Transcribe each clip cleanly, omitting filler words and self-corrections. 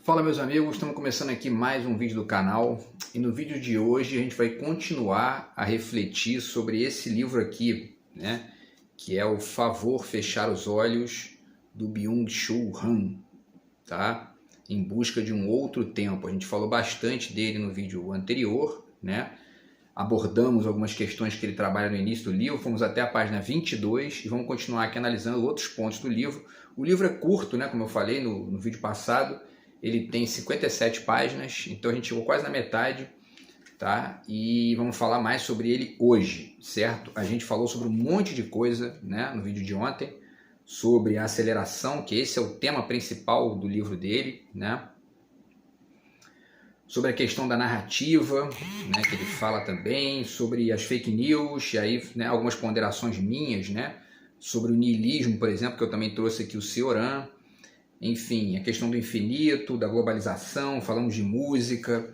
Fala meus amigos, estamos começando aqui mais um vídeo do canal e no vídeo de hoje a gente vai continuar a refletir sobre esse livro aqui, né? Que é o Favor Fechar os Olhos, do Byung-Chul Han, tá? Em busca de um outro tempo. A gente falou bastante dele no vídeo anterior, né? Abordamos algumas questões que ele trabalha no início do livro, fomos até a página 22 e vamos continuar aqui analisando outros pontos do livro. O livro é curto, né? Como eu falei no vídeo passado. Ele tem 57 páginas, então a gente chegou quase na metade, tá? E vamos falar mais sobre ele hoje, certo? A gente falou sobre um monte de coisa, né, no vídeo de ontem, sobre a aceleração, que esse é o tema principal do livro dele, né? Sobre a questão da narrativa, né, que ele fala também, sobre as fake news, e aí, né, algumas ponderações minhas, né, sobre o niilismo, por exemplo, que eu também trouxe aqui o Cioran. Enfim, a questão do infinito, da globalização, falamos de música,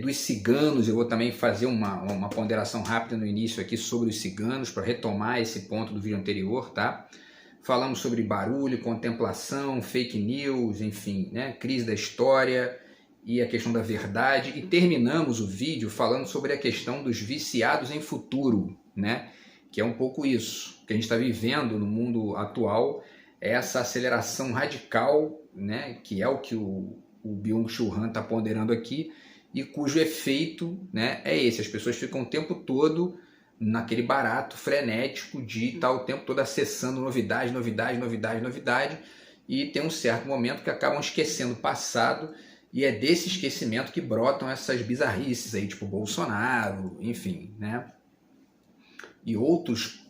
dos ciganos. Eu vou também fazer uma ponderação rápida no início aqui sobre os ciganos, para retomar esse ponto do vídeo anterior, tá? Falamos sobre barulho, contemplação, fake news, enfim, né? Crise da história e a questão da verdade. E terminamos o vídeo falando sobre a questão dos viciados em futuro, né? Que é um pouco isso que a gente está vivendo no mundo atual, essa aceleração radical, né, que é o que o Byung-Chul Han está ponderando aqui, e cujo efeito, né, é esse. As pessoas ficam o tempo todo naquele barato frenético de estar o tempo todo acessando novidade, e tem um certo momento que acabam esquecendo o passado, e é desse esquecimento que brotam essas bizarrices aí, tipo Bolsonaro, enfim, né, e outros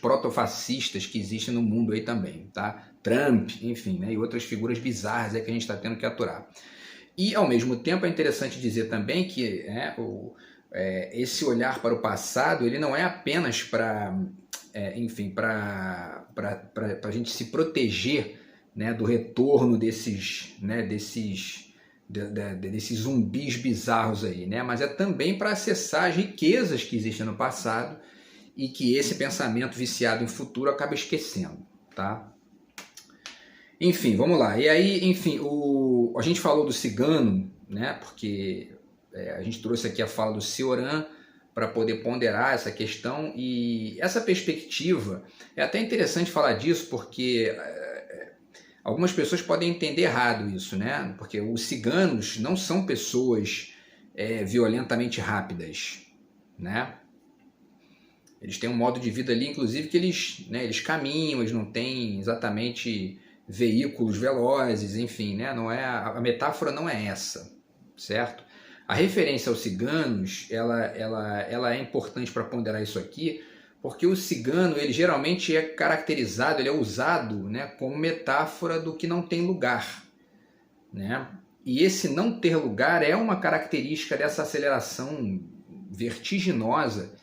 protofascistas que existem no mundo aí também, tá? Trump, enfim, né? E outras figuras bizarras aí que a gente está tendo que aturar. E, ao mesmo tempo, é interessante dizer também que esse olhar para o passado, ele não é apenas para, enfim, para a gente se proteger, né, do retorno desses zumbis bizarros aí, né? Mas é também para acessar as riquezas que existem no passado e que esse pensamento viciado em futuro acaba esquecendo, tá? Enfim, vamos lá. E aí, enfim, a gente falou do cigano, né? Porque a gente trouxe aqui a fala do Cioran para poder ponderar essa questão, e essa perspectiva, é até interessante falar disso, porque algumas pessoas podem entender errado isso, né? Porque os ciganos não são pessoas violentamente rápidas, né? Eles têm um modo de vida ali, inclusive, que eles caminham, eles não têm exatamente veículos velozes, enfim, né? Não é, a metáfora não é essa, certo? A referência aos ciganos, ela é importante para ponderar isso aqui, porque o cigano, ele geralmente é caracterizado, ele é usado, né, como metáfora do que não tem lugar, né? E esse não ter lugar é uma característica dessa aceleração vertiginosa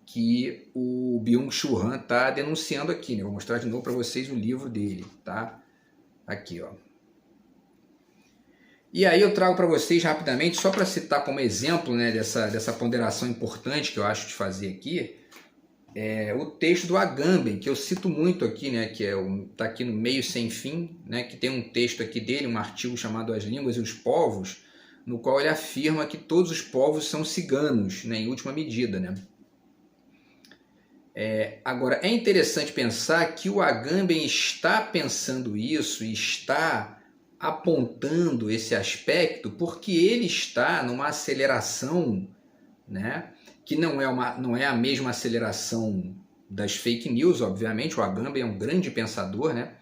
que o Byung-Chul Han está denunciando aqui, né? Vou mostrar de novo para vocês o livro dele, tá? Aqui, ó. E aí eu trago para vocês rapidamente, só para citar como exemplo, né, dessa ponderação importante que eu acho de fazer aqui, o texto do Agamben, que eu cito muito aqui, né, que tá aqui no Meio Sem Fim, né, que tem um texto aqui dele, um artigo chamado As Línguas e os Povos, no qual ele afirma que todos os povos são ciganos, né, em última medida, né? Agora, é interessante pensar que o Agamben está pensando isso e está apontando esse aspecto porque ele está numa aceleração, né, que não é a mesma aceleração das fake news, obviamente. O Agamben é um grande pensador, né?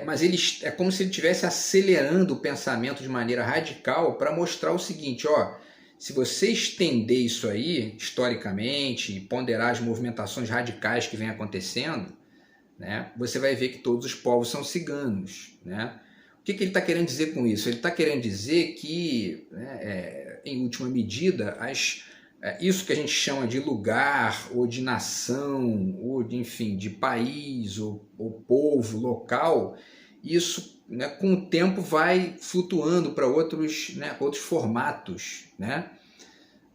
Mas é como se ele estivesse acelerando o pensamento de maneira radical para mostrar o seguinte, ó, se você estender isso aí, historicamente, e ponderar as movimentações radicais que vem acontecendo, né, você vai ver que todos os povos são ciganos, né? O que ele está querendo dizer com isso? Ele está querendo dizer que, né, em última medida, isso que a gente chama de lugar, ou de nação, ou de, enfim, de país, ou povo, local, isso, né, com o tempo vai flutuando para outros formatos, né?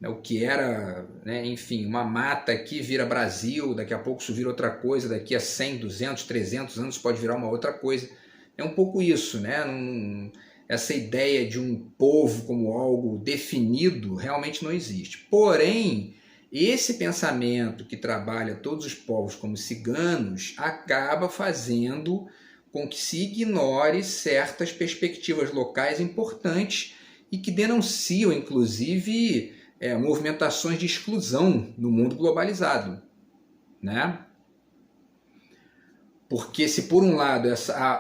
O que era, né, enfim, uma mata aqui vira Brasil, daqui a pouco isso vira outra coisa, daqui a 100, 200, 300 anos pode virar uma outra coisa. É um pouco isso, né? essa ideia de um povo como algo definido realmente não existe. Porém, esse pensamento que trabalha todos os povos como ciganos acaba fazendo com que se ignore certas perspectivas locais importantes e que denunciam, inclusive, movimentações de exclusão no mundo globalizado, né? Porque se por um lado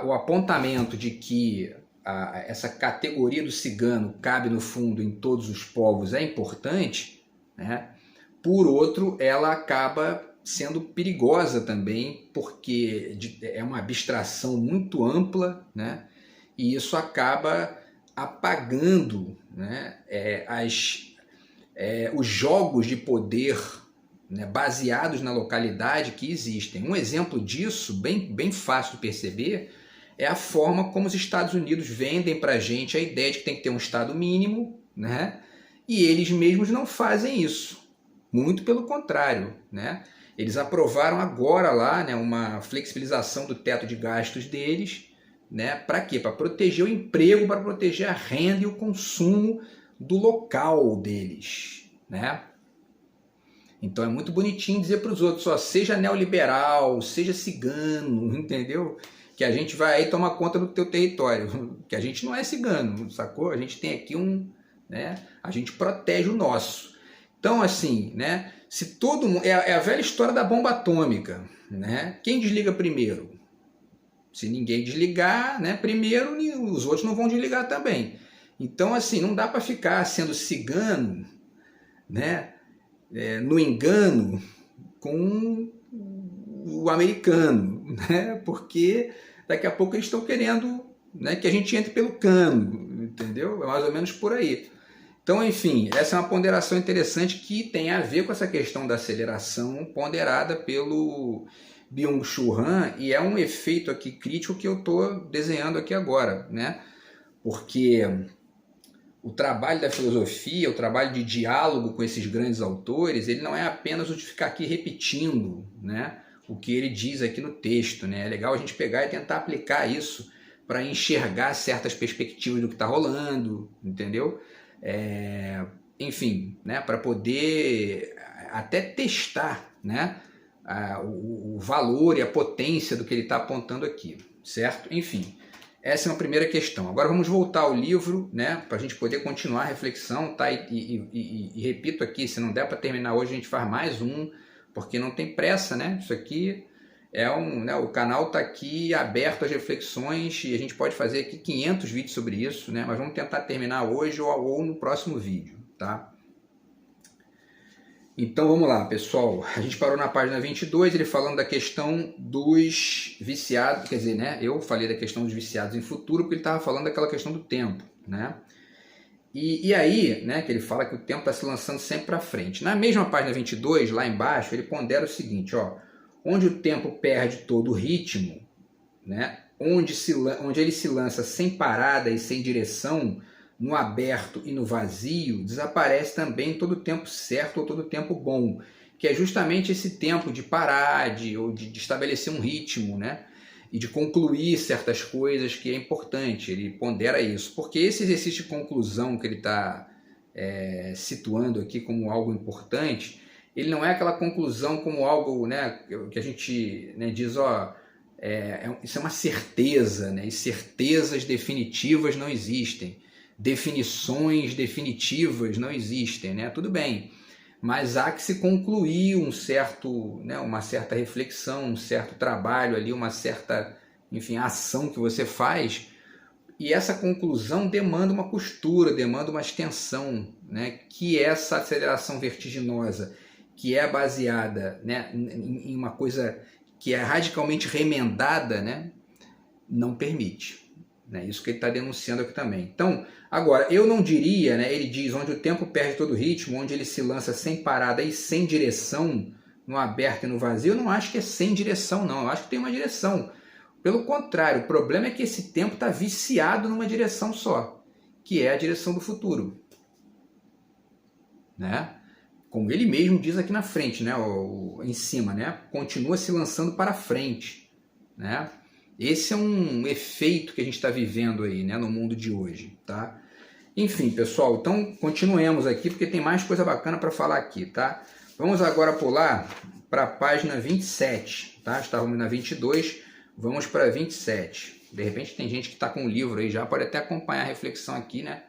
o apontamento de que essa categoria do cigano cabe no fundo em todos os povos é importante, né? Por outro, ela acaba sendo perigosa também, porque é uma abstração muito ampla, né? E isso acaba apagando, né, os jogos de poder, né, baseados na localidade que existem. Um exemplo disso, bem fácil de perceber, é a forma como os Estados Unidos vendem para a gente a ideia de que tem que ter um Estado mínimo, né? E eles mesmos não fazem isso. Muito pelo contrário, né? Eles aprovaram agora lá, né, uma flexibilização do teto de gastos deles, né? Para quê? Para proteger o emprego, para proteger a renda e o consumo do local deles, né? Então é muito bonitinho dizer para os outros, ó, seja neoliberal, seja cigano, entendeu? Que a gente vai aí tomar conta do teu território, que a gente não é cigano, sacou? A gente tem aqui né? A gente protege o nosso. Então, assim, né? Se todo mundo, é a velha história da bomba atômica, né? Quem desliga primeiro? Se ninguém desligar, né? Primeiro, os outros não vão desligar também. Então, assim, não dá para ficar sendo cigano, né? No engano com o americano, né? Porque daqui a pouco eles estão querendo, né, que a gente entre pelo cano, entendeu? É mais ou menos por aí. Então, enfim, essa é uma ponderação interessante que tem a ver com essa questão da aceleração ponderada pelo Byung-Chul Han, e é um efeito aqui crítico que eu estou desenhando aqui agora, né? Porque o trabalho da filosofia, o trabalho de diálogo com esses grandes autores, ele não é apenas o de ficar aqui repetindo, né, o que ele diz aqui no texto, né? É legal a gente pegar e tentar aplicar isso para enxergar certas perspectivas do que está rolando, entendeu? Enfim, né, para poder até testar, né, o valor e a potência do que ele está apontando aqui, certo? Enfim. Essa é uma primeira questão. Agora vamos voltar ao livro, né, para a gente poder continuar a reflexão, tá? E repito aqui, se não der para terminar hoje, a gente faz mais um, porque não tem pressa, né? Isso aqui né, o canal está aqui aberto às reflexões e a gente pode fazer aqui 500 vídeos sobre isso, né? Mas vamos tentar terminar hoje ou no próximo vídeo, tá? Então vamos lá, pessoal. A gente parou na página 22, ele falando da questão dos viciados, quer dizer, né? Eu falei da questão dos viciados em futuro, porque ele estava falando daquela questão do tempo, né? E aí, né, que ele fala que o tempo está se lançando sempre para frente. Na mesma página 22, lá embaixo, ele pondera o seguinte, ó, onde o tempo perde todo o ritmo, né? Onde ele se lança sem parada e sem direção, no aberto e no vazio, desaparece também todo o tempo certo ou todo o tempo bom, que é justamente esse tempo de parar, de estabelecer um ritmo, né? E de concluir certas coisas, que é importante. Ele pondera isso, porque esse exercício de conclusão que ele está situando aqui como algo importante, ele não é aquela conclusão como algo, né, que a gente, né, diz, ó, isso é uma certeza, né? E certezas definitivas não existem. Definições definitivas não existem, né? Tudo bem, mas há que se concluir uma certa reflexão, um certo trabalho ali, uma certa, enfim, ação que você faz, e essa conclusão demanda uma costura, demanda uma extensão, né? Que essa aceleração vertiginosa, que é baseada, né, em uma coisa que é radicalmente remendada, né, não permite. É isso que ele está denunciando aqui também. Então, agora, eu não diria, né, ele diz, onde o tempo perde todo o ritmo, onde ele se lança sem parada e sem direção, no aberto e no vazio, eu não acho que é sem direção, não. Eu acho que tem uma direção. Pelo contrário, o problema é que esse tempo está viciado numa direção só, que é a direção do futuro. Né? Como ele mesmo diz aqui na frente, né, em cima, né, continua se lançando para frente. Né? Esse é um efeito que a gente está vivendo aí, né, no mundo de hoje, tá? Enfim, pessoal, então continuemos aqui, porque tem mais coisa bacana para falar aqui, tá? Vamos agora pular para a página 27, tá? Estávamos na 22, vamos para 27. De repente tem gente que está com o livro aí já, pode até acompanhar a reflexão aqui, né?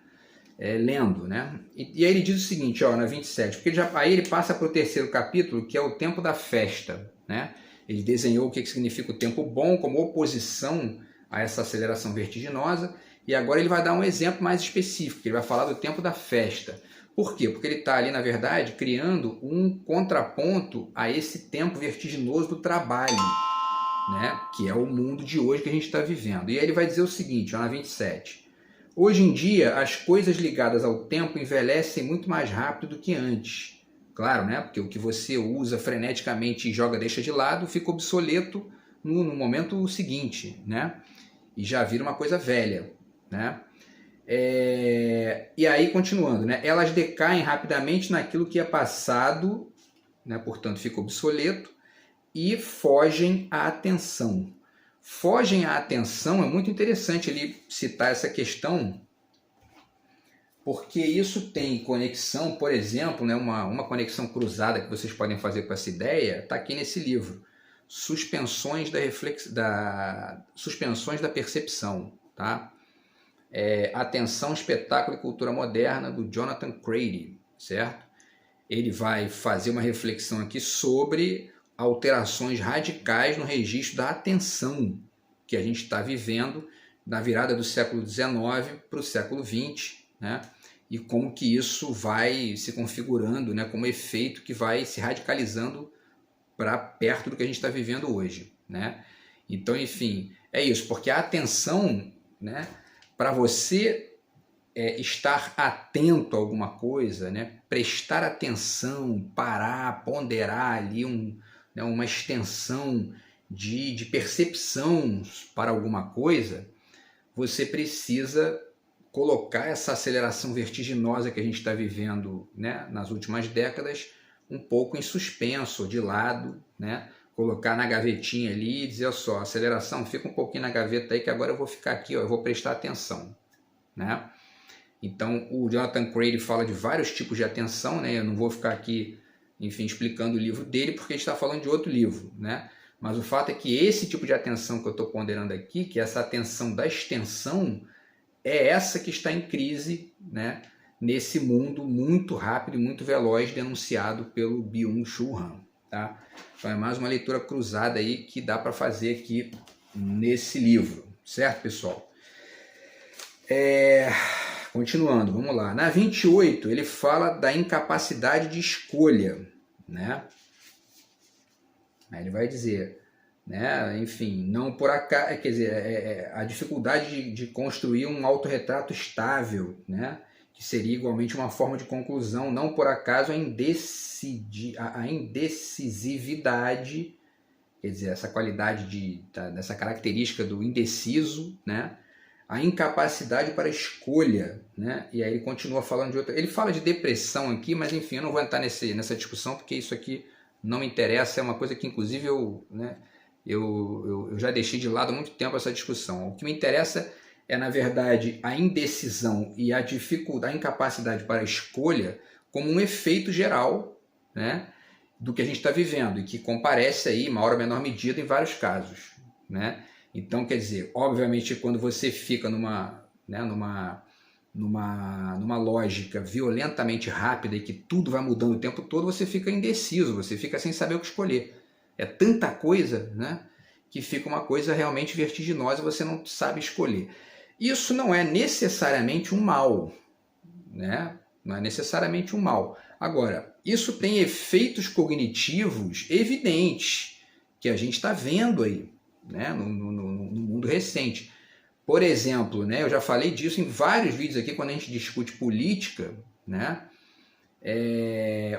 Lendo, né? E aí ele diz o seguinte, ó, na 27, porque aí ele passa para o terceiro capítulo, que é o tempo da festa, né? Ele desenhou o que significa o tempo bom como oposição a essa aceleração vertiginosa, e agora ele vai dar um exemplo mais específico, ele vai falar do tempo da festa. Por quê? Porque ele está ali, na verdade, criando um contraponto a esse tempo vertiginoso do trabalho, né? Que é o mundo de hoje que a gente está vivendo. E aí ele vai dizer o seguinte, ó, na 27. Hoje em dia, as coisas ligadas ao tempo envelhecem muito mais rápido do que antes. Claro, né? Porque o que você usa freneticamente e joga, deixa de lado, fica obsoleto no momento seguinte, né? E já vira uma coisa velha, né? E aí, continuando, né? Elas decaem rapidamente naquilo que é passado, né? Portanto, fica obsoleto, e fogem à atenção. Fogem à atenção, é muito interessante ele citar essa questão, porque isso tem conexão, por exemplo, né, uma conexão cruzada que vocês podem fazer com essa ideia, está aqui nesse livro, Suspensões Suspensões da Percepção, tá? Atenção, Espetáculo e Cultura Moderna, do Jonathan Crady, certo? Ele vai fazer uma reflexão aqui sobre alterações radicais no registro da atenção que a gente está vivendo na virada do século XIX para o século XX, né? E como que isso vai se configurando, né, como efeito que vai se radicalizando para perto do que a gente está vivendo hoje, né? Então, enfim, é isso, porque a atenção, né, para você estar atento a alguma coisa, né, prestar atenção, parar, ponderar ali uma extensão de percepção para alguma coisa, você precisa colocar essa aceleração vertiginosa que a gente está vivendo, né, nas últimas décadas um pouco em suspenso, de lado, né, colocar na gavetinha ali e dizer, só, aceleração, fica um pouquinho na gaveta aí que agora eu vou ficar aqui, ó, eu vou prestar atenção, né? Então o Jonathan Crady fala de vários tipos de atenção, né? Eu não vou ficar aqui, enfim, explicando o livro dele porque a gente está falando de outro livro, né? Mas o fato é que esse tipo de atenção que eu estou ponderando aqui, que é essa atenção da extensão, é essa que está em crise, né, nesse mundo muito rápido e muito veloz denunciado pelo Byung-Chul Han. Tá? Então é mais uma leitura cruzada aí que dá para fazer aqui nesse livro, certo, pessoal? Continuando, vamos lá. Na 28, ele fala da incapacidade de escolha, né? Aí ele vai dizer, né, enfim, não por acaso, quer dizer, a dificuldade de construir um autorretrato estável, né, que seria igualmente uma forma de conclusão, não por acaso a indecisividade, quer dizer, essa qualidade dessa característica do indeciso, né, a incapacidade para escolha, né, e aí ele continua falando de outra, ele fala de depressão aqui, mas enfim, eu não vou entrar nessa discussão, porque isso aqui não me interessa, é uma coisa que inclusive eu já deixei de lado há muito tempo essa discussão. O que me interessa é, na verdade, a indecisão e a dificuldade, a incapacidade para a escolha como um efeito geral, né, do que a gente está vivendo e que comparece aí, em maior ou menor medida, em vários casos, né? Então, quer dizer, obviamente, quando você fica numa lógica violentamente rápida e que tudo vai mudando o tempo todo, você fica indeciso, você fica sem saber o que escolher. É tanta coisa, né, que fica uma coisa realmente vertiginosa e você não sabe escolher. Isso não é necessariamente um mal, né? Não é necessariamente um mal. Agora, isso tem efeitos cognitivos evidentes que a gente está vendo aí, né, no mundo recente. Por exemplo, né, eu já falei disso em vários vídeos aqui quando a gente discute política, né,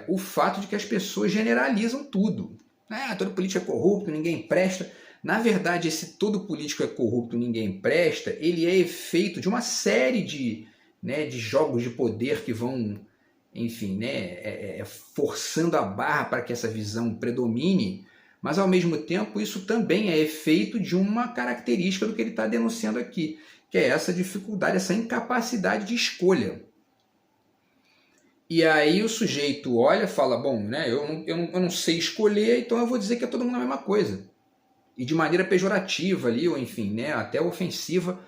o fato de que as pessoas generalizam tudo. Todo político é corrupto, ninguém presta. Na verdade, esse todo político é corrupto, ninguém presta, ele é efeito de uma série de jogos de poder que vão, enfim, né, forçando a barra para que essa visão predomine, mas ao mesmo tempo isso também é efeito de uma característica do que ele está denunciando aqui, que é essa dificuldade, essa incapacidade de escolha. E aí o sujeito olha e fala, bom, né, eu não sei escolher, então eu vou dizer que é todo mundo a mesma coisa. E de maneira pejorativa ali, ou enfim, né, até ofensiva.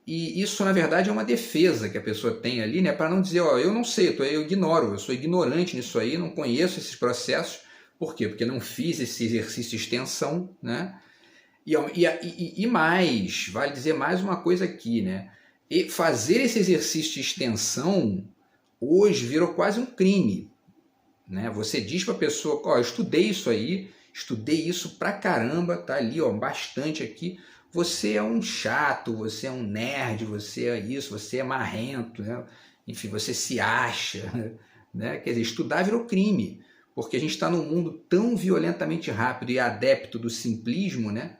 E isso, na verdade, é uma defesa que a pessoa tem ali, né, para não dizer, ó, eu não sei, eu ignoro, eu sou ignorante nisso aí, não conheço esses processos. Por quê? Porque não fiz esse exercício de extensão, né? E mais, vale dizer mais uma coisa aqui, né? E fazer esse exercício de extensão hoje virou quase um crime, né? Você diz para a pessoa, ó, eu estudei isso aí, estudei isso pra caramba, tá ali, ó, bastante aqui. Você é um chato, você é um nerd, você é isso, você é marrento, né? Enfim, você se acha, né? Quer dizer, estudar virou crime, porque a gente está num mundo tão violentamente rápido e adepto do simplismo, né?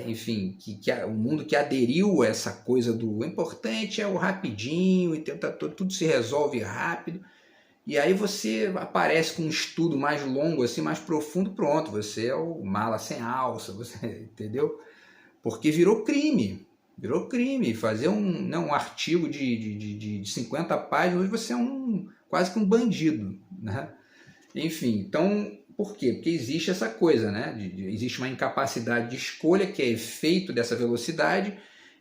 Enfim, o mundo que aderiu a essa coisa do importante é o rapidinho e tudo se resolve rápido. E aí você aparece com um estudo mais longo, assim, mais profundo, pronto, você é o mala sem alça, você entendeu? Porque virou crime fazer um artigo de 50 páginas, hoje você é quase que um bandido, né? Enfim, então, por quê? Porque existe essa coisa, né? Existe uma incapacidade de escolha que é efeito dessa velocidade,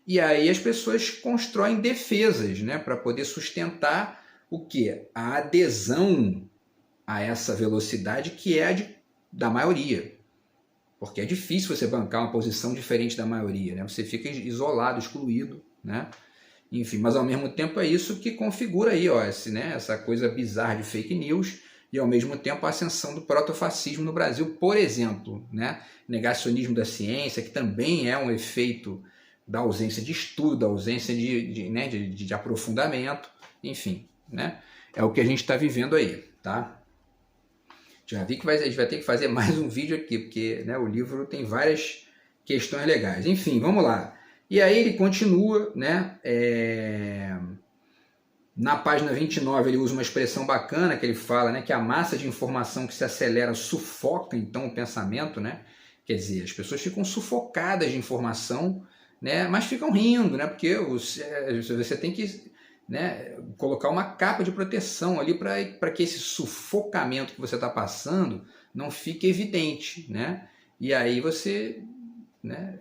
e aí as pessoas constroem defesas, né, para poder sustentar o quê? A adesão a essa velocidade que é da maioria. Porque é difícil você bancar uma posição diferente da maioria, né? Você fica isolado, excluído, né? Enfim, mas ao mesmo tempo é isso que configura aí, ó, essa coisa bizarra de fake news e ao mesmo tempo a ascensão do protofascismo no Brasil, por exemplo, né? Negacionismo da ciência, que também é um efeito da ausência de estudo, da ausência de aprofundamento, enfim, né? É o que a gente está vivendo aí, tá? Já vi que a gente vai ter que fazer mais um vídeo aqui, porque, né, o livro tem várias questões legais. Enfim, vamos lá. E aí ele continua, né? Na página 29 ele usa uma expressão bacana que ele fala, né, que a massa de informação que se acelera sufoca então o pensamento, né? Quer dizer, as pessoas ficam sufocadas de informação, né, mas ficam rindo, né? Porque você tem que, né, colocar uma capa de proteção ali para que esse sufocamento que você está passando não fique evidente, né? E aí você, né,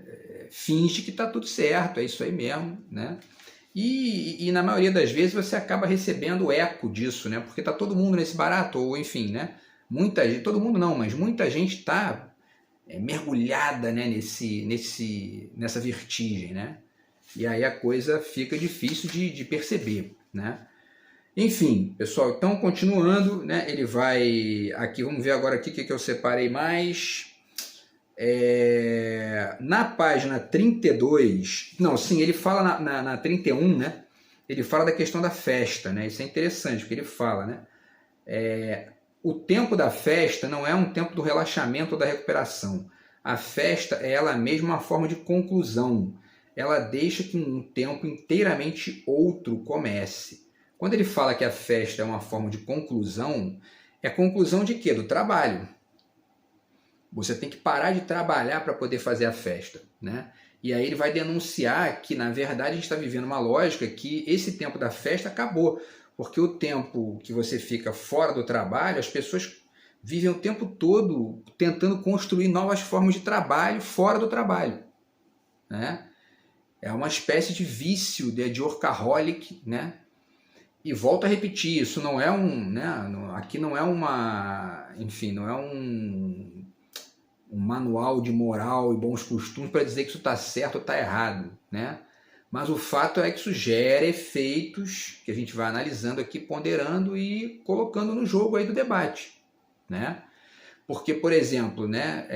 finge que está tudo certo, é isso aí mesmo, né? E na maioria das vezes você acaba recebendo o eco disso, né? Porque está todo mundo nesse barato, ou enfim, né? Muita gente, todo mundo não, mas muita gente está mergulhada, né, nessa vertigem, né? E aí a coisa fica difícil de perceber, né? Enfim, pessoal, então continuando, né, ele vai aqui, vamos ver agora aqui o que eu separei mais. Na página 32, não, sim, ele fala na 31, né? Ele fala da questão da festa, né? Isso é interessante, porque ele fala, né? O tempo da festa não é um tempo do relaxamento ou da recuperação. A festa é ela mesma uma forma de conclusão. Ela deixa que um tempo inteiramente outro comece. Quando ele fala que a festa é uma forma de conclusão, é conclusão de quê? Do trabalho. Você tem que parar de trabalhar para poder fazer a festa, né? E aí ele vai denunciar que, na verdade, a gente está vivendo uma lógica que esse tempo da festa acabou. Porque o tempo que você fica fora do trabalho, as pessoas vivem o tempo todo tentando construir novas formas de trabalho fora do trabalho, né? É uma espécie de vício de workaholic, né? E volto a repetir, isso não é né? Aqui não é enfim, não é um manual de moral e bons costumes para dizer que isso está certo ou está errado, né? Mas o fato é que isso gera efeitos que a gente vai analisando aqui, ponderando e colocando no jogo aí do debate, né? Porque, por exemplo, né,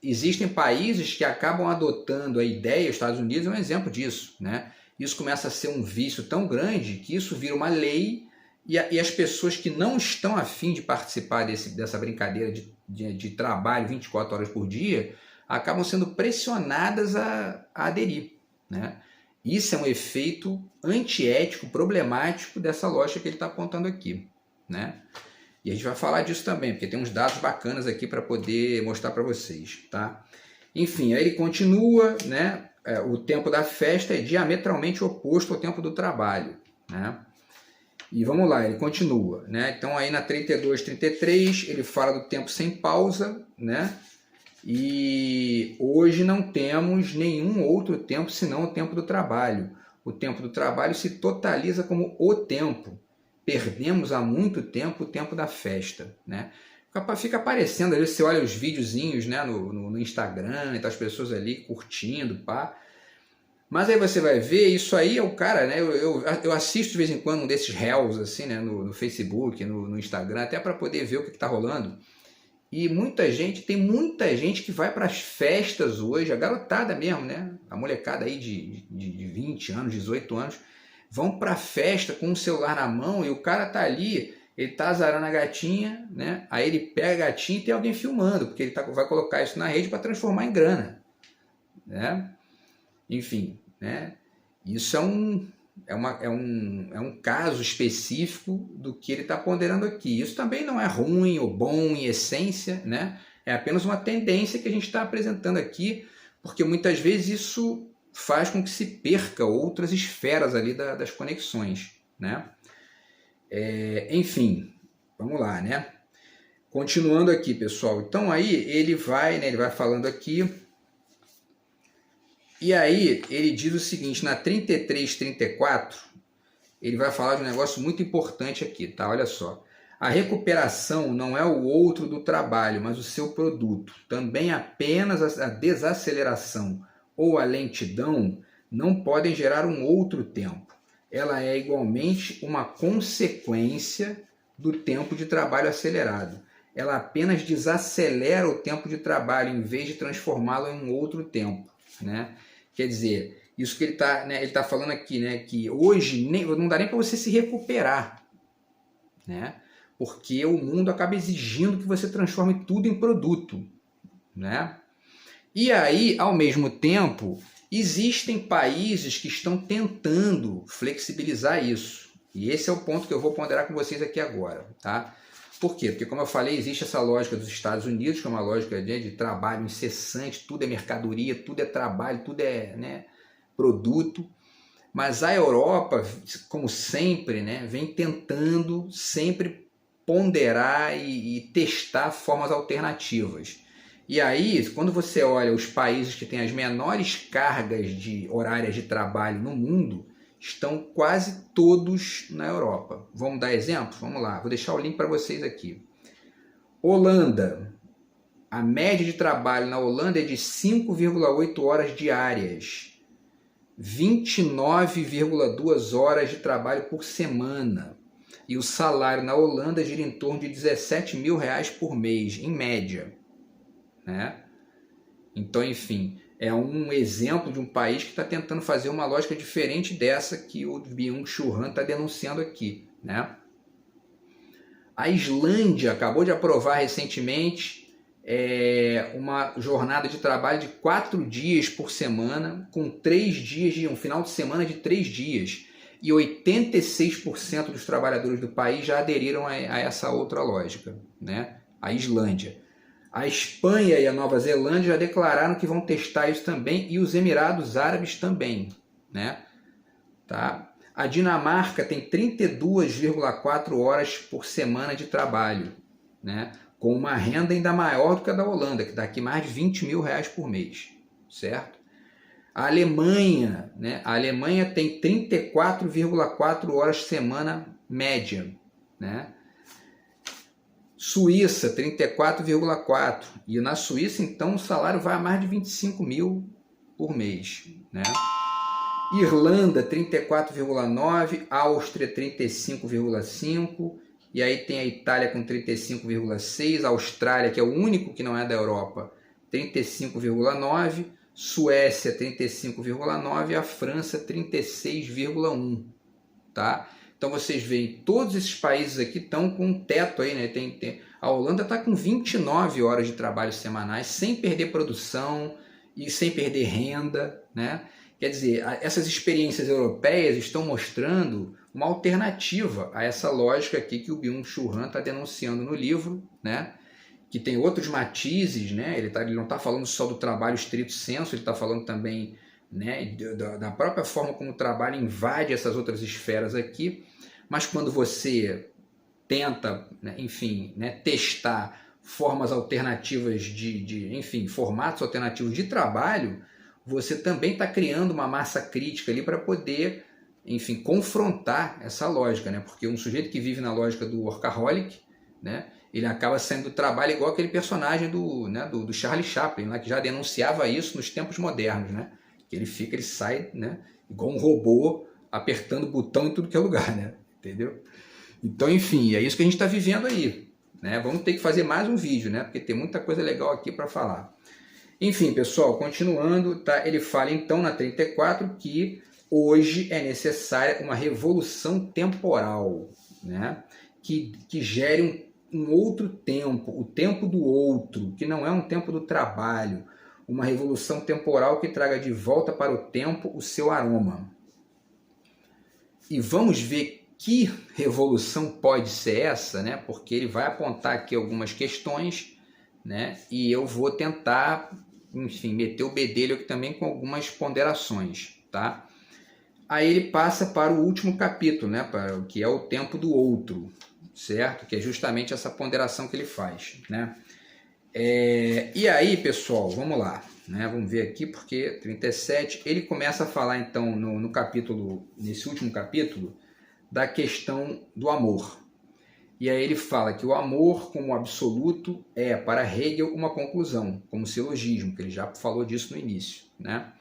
existem países que acabam adotando a ideia, os Estados Unidos é um exemplo disso, né? Isso começa a ser um vício tão grande que isso vira uma lei e as pessoas que não estão a fim de participar dessa brincadeira de trabalho 24 horas por dia acabam sendo pressionadas a aderir, né? Isso é um efeito antiético, problemático dessa lógica que ele está apontando aqui, né? E a gente vai falar disso também, porque tem uns dados bacanas aqui para poder mostrar para vocês, tá? Enfim, aí ele continua, né? O tempo da festa é diametralmente oposto ao tempo do trabalho, né? E vamos lá, ele continua, né? Então aí na 32, 33, ele fala do tempo sem pausa, né? E hoje não temos nenhum outro tempo senão o tempo do trabalho. O tempo do trabalho se totaliza como o tempo. Perdemos há muito tempo o tempo da festa, né? Fica aparecendo, às vezes você olha os videozinhos, né, no Instagram, e tá as pessoas ali curtindo, pá. Mas aí você vai ver, isso aí é o cara, né? Eu assisto de vez em quando um desses reels, assim, né? No Facebook, no Instagram, até para poder ver o que está rolando. E tem muita gente que vai para as festas hoje, a garotada mesmo, né? A molecada aí de 20 anos, 18 anos, vão para a festa com o celular na mão e o cara tá ali, ele tá azarando a gatinha, né? Aí ele pega a gatinha e tem alguém filmando, porque ele vai colocar isso na rede para transformar em grana, né? Enfim, né? Isso é um caso específico do que ele está ponderando aqui. Isso também não é ruim ou bom em essência, né? É apenas uma tendência que a gente está apresentando aqui, porque muitas vezes isso faz com que se perca outras esferas ali das conexões, né? Enfim, vamos lá, né? Continuando aqui, pessoal. Então aí ele vai falando aqui. E aí ele diz o seguinte, na 33, 34, ele vai falar de um negócio muito importante aqui, tá? Olha só. A recuperação não é o outro do trabalho, mas o seu produto. Também apenas a desaceleração ou a lentidão não podem gerar um outro tempo. Ela é igualmente uma consequência do tempo de trabalho acelerado. Ela apenas desacelera o tempo de trabalho em vez de transformá-lo em um outro tempo, né? Quer dizer, isso que ele tá falando aqui, né? Que hoje não dá nem para você se recuperar, né? Porque o mundo acaba exigindo que você transforme tudo em produto, né? E aí, ao mesmo tempo, existem países que estão tentando flexibilizar isso. E esse é o ponto que eu vou ponderar com vocês aqui agora, tá? Por quê? Porque, como eu falei, existe essa lógica dos Estados Unidos, que é uma lógica de trabalho incessante, tudo é mercadoria, tudo é trabalho, tudo é, né, produto. Mas a Europa, como sempre, né, vem tentando sempre ponderar e testar formas alternativas. E aí, quando você olha os países que têm as menores cargas horárias de trabalho no mundo, estão quase todos na Europa. Vamos dar exemplos? Vamos lá, vou deixar o link para vocês aqui. Holanda. A média de trabalho na Holanda é de 5,8 horas diárias. 29,2 horas de trabalho por semana. E o salário na Holanda gira em torno de R$17 mil por mês, em média, né? Então, enfim, é um exemplo de um país que está tentando fazer uma lógica diferente dessa que o Byung-Chul Han está denunciando aqui, né? A Islândia acabou de aprovar recentemente uma jornada de trabalho de 4 dias por semana, com 3 dias de um final de semana de 3 dias. E 86% dos trabalhadores do país já aderiram a essa outra lógica, né? A Islândia. A Espanha e a Nova Zelândia já declararam que vão testar isso também, e os Emirados Árabes também, né? Tá? A Dinamarca tem 32,4 horas por semana de trabalho, né? Com uma renda ainda maior do que a da Holanda, que dá aqui mais de R$20 mil por mês, certo? A Alemanha, né? A Alemanha tem 34,4 horas por semana média, né? Suíça, 34,4. E na Suíça, então, o salário vai a mais de 25 mil por mês, né? Irlanda, 34,9. Áustria, 35,5. E aí tem a Itália com 35,6. A Austrália, que é o único que não é da Europa, 35,9. Suécia, 35,9. E a França, 36,1. Tá? Então vocês veem, todos esses países aqui estão com um teto aí, né? A Holanda está com 29 horas de trabalho semanais, sem perder produção e sem perder renda, né? Quer dizer, essas experiências europeias estão mostrando uma alternativa a essa lógica aqui que o Byung-Chul Han está denunciando no livro, né? Que tem outros matizes, né? Ele não está falando só do trabalho estrito sensu, ele está falando também, né, da própria forma como o trabalho invade essas outras esferas aqui, mas quando você tenta, né, enfim, né, testar formas alternativas enfim, formatos alternativos de trabalho, você também está criando uma massa crítica ali para poder, enfim, confrontar essa lógica, né? Porque um sujeito que vive na lógica do workaholic, né, ele acaba saindo do trabalho igual aquele personagem do Charlie Chaplin, né, que já denunciava isso nos tempos modernos, né? Que ele sai, né, igual um robô, apertando botão em tudo que é lugar, né? Entendeu? Então, enfim, é isso que a gente está vivendo aí, né? Vamos ter que fazer mais um vídeo, né? Porque tem muita coisa legal aqui para falar. Enfim, pessoal, continuando, tá? Ele fala então na 34 que hoje é necessária uma revolução temporal, né? Que gere um outro tempo, o tempo do outro, que não é um tempo do trabalho, uma revolução temporal que traga de volta para o tempo o seu aroma. E vamos ver que revolução pode ser essa, né? Porque ele vai apontar aqui algumas questões, né? E eu vou tentar, enfim, meter o bedelho aqui também com algumas ponderações, tá? Aí ele passa para o último capítulo, né? Que é o tempo do outro, certo? Que é justamente essa ponderação que ele faz, né? E aí, pessoal, vamos lá, né? Vamos ver aqui, porque 37, ele começa a falar então no capítulo, nesse último capítulo, da questão do amor. E aí ele fala que o amor como absoluto é, para Hegel, uma conclusão, como silogismo, que ele já falou disso no início, né?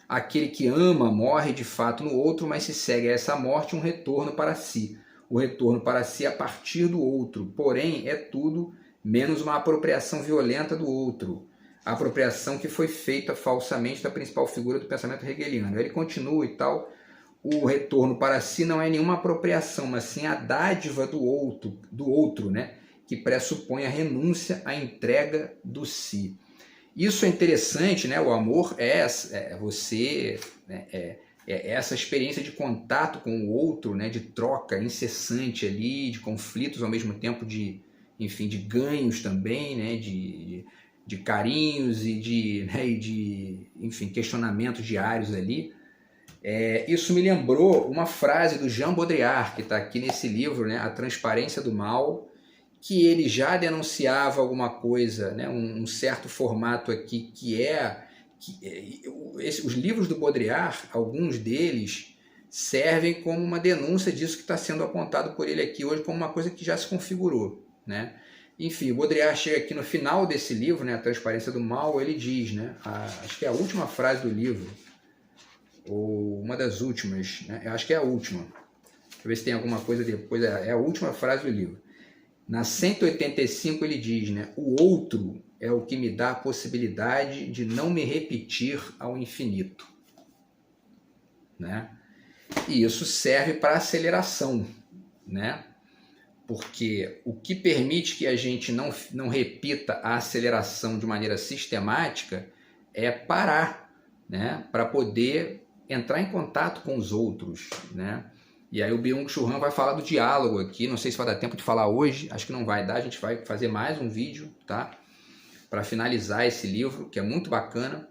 Aquele que ama morre de fato no outro, mas se segue a essa morte um retorno para si. O retorno para si a partir do outro, porém é tudo menos uma apropriação violenta do outro. A apropriação que foi feita falsamente da principal figura do pensamento hegeliano. Ele continua e tal. O retorno para si não é nenhuma apropriação, mas sim a dádiva do outro, né? Que pressupõe a renúncia à entrega do si. Isso é interessante, né? O amor é você, né? É essa experiência de contato com o outro, né? De troca incessante ali, de conflitos ao mesmo tempo enfim, de ganhos também, né? De carinhos e enfim, questionamentos diários ali. Isso me lembrou uma frase do Jean Baudrillard, que está aqui nesse livro, né, A Transparência do Mal, que ele já denunciava alguma coisa, né, um certo formato aqui, os livros do Baudrillard, alguns deles, servem como uma denúncia disso que está sendo apontado por ele aqui hoje como uma coisa que já se configurou, né? Enfim, o Baudrillard chega aqui no final desse livro, né, A Transparência do Mal, ele diz, né, acho que é a última frase do livro, ou uma das últimas, né? Eu acho que é a última. Deixa eu ver se tem alguma coisa depois. É a última frase do livro. Na 185 ele diz, né? O outro é o que me dá a possibilidade de não me repetir ao infinito, né? E isso serve para aceleração, né? Porque o que permite que a gente não repita a aceleração de maneira sistemática é parar, né? Para poder entrar em contato com os outros, né? E aí o Byung-Chul Han vai falar do diálogo aqui, não sei se vai dar tempo de falar hoje, acho que não vai dar, a gente vai fazer mais um vídeo, tá? Para finalizar esse livro, que é muito bacana,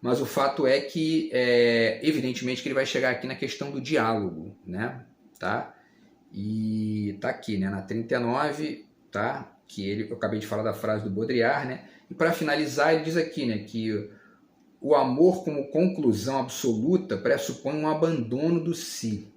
mas o fato é que, evidentemente, que ele vai chegar aqui na questão do diálogo, né? Tá? E tá aqui, né? Na 39, tá? Que eu acabei de falar da frase do Baudrillard, né? E para finalizar, ele diz aqui, né? Que o amor como conclusão absoluta pressupõe um abandono do si.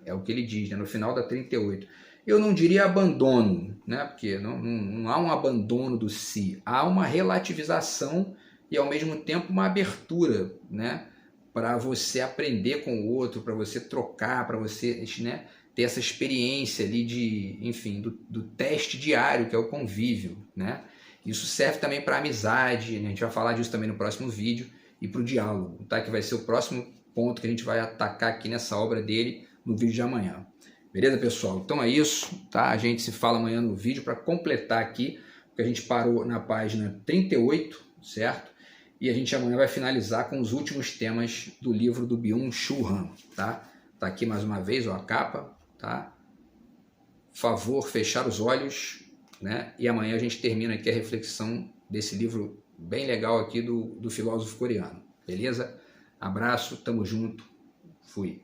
É o que ele diz, né, no final da 38. Eu não diria abandono, né, porque não há um abandono do si. Há uma relativização e, ao mesmo tempo, uma abertura, né, para você aprender com o outro, para você trocar, para você, né, ter essa experiência ali enfim, do teste diário, que é o convívio, né? Isso serve também para amizade, né? A gente vai falar disso também no próximo vídeo, e para o diálogo, tá? Que vai ser o próximo ponto que a gente vai atacar aqui nessa obra dele no vídeo de amanhã. Beleza, pessoal? Então é isso, tá? A gente se fala amanhã no vídeo para completar aqui, porque a gente parou na página 38, certo? E a gente amanhã vai finalizar com os últimos temas do livro do Byung-Chul Han, tá? Tá aqui mais uma vez, ó, a capa, tá? tá? Favor fechar os olhos, né? E amanhã a gente termina aqui a reflexão desse livro bem legal aqui do filósofo coreano, beleza? Abraço, tamo junto, fui.